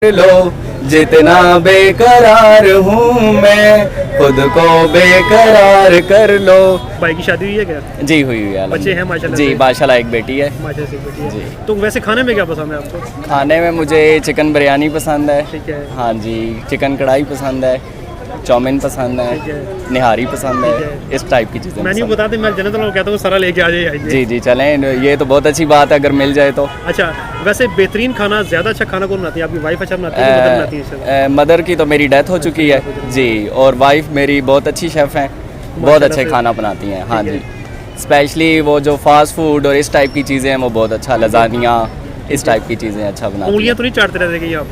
लो जितना बेकरार हूँ मैं, खुद को बेकरार कर लो। भाई की शादी हुई है क्या? जी हुई है। बच्चे हैं माशाल्लाह जी से? माशाल्लाह एक बेटी है। माशाल्लाह से बेटी है। जी। तो वैसे खाने में क्या पसंद है आपको? खाने में मुझे चिकन बिरयानी पसंद है। ठीक है। हाँ जी, चिकन कढ़ाई पसंद है, चाउमीन पसंद ठीक है, है। निहारी पसंद ठीक है, है। इस टाइप की चीज़ें मेन्यू पसंद बता दें, मैं जन्नत वालों को कहता हूँ सारा लेके आ जाइए। है। जी जी चलें, ये तो बहुत अच्छी बात है अगर मिल जाए तो। अच्छा, वैसे बेहतरीन खाना, ज़्यादा अच्छा खाना कौन बनाती है? आपकी वाइफ अच्छा बनाती है, मदर बनाती है इसे? मदर की तो मेरी डेथ हो चुकी है जी, और वाइफ मेरी बहुत अच्छी शेफ़ हैं, बहुत माशाल्लाह अच्छे से। खाना बनाती हैं। हाँ ठीक जी, है। स्पेशली वो जो फास्ट फूड और इस टाइप की चीज़ें हैं वो बहुत अच्छा, लजानिया इस टाइप की चीज़ें अच्छा बनाती हैं। उंगलियां तो नहीं चाटते रहते कि आप?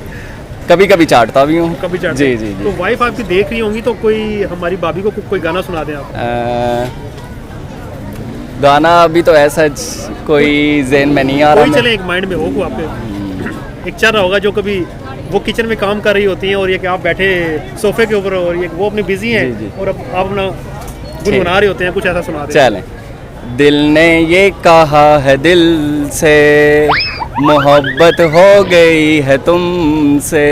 कभी कभी चाटता भी हूँ। कभी चाटते? जी जी जी। तो वाइफ आपकी देख रही होंगी, तो कोई हमारी भाभी को कोई गाना सुना दें आप। गाना अभी तो ऐसा कोई ज़हन में नहीं आ कोई रहा। चले एक माइंड में हो को आपके, एक चल रहा होगा जो कभी वो किचन में काम कर रही होती हैं और ये कि आप बैठे सोफे के ऊपर और ये वो अपनी बिजी हैं जी, जी। और अब आप अपना गुनगुना रहे होते हैं, कुछ ऐसा सुना दें। चलें। दिल ने ये कहा है दिल से, मोहब्बत हो गई है तुमसे,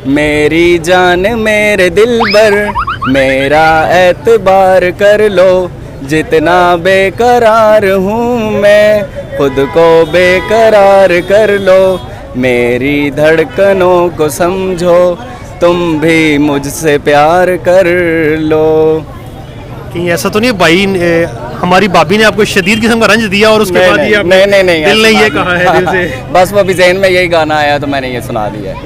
मेरी जान मेरे दिल भर, मेरा एतबार कर लो, जितना बेकरार हूँ मैं, खुद को बेकरार कर लो, मेरी धड़कनों को समझो, तुम भी मुझसे प्यार कर लो। कहीं ऐसा तो नहीं भाई हमारी भाभी ने आपको शदीद किस्म का रंज दिया और उसके बाद ये आपने नहीं दिल ने ये कहा है दिल से? बस वो अभी ज़हन में यही गाना आया तो मैंने ये सुना दिया है।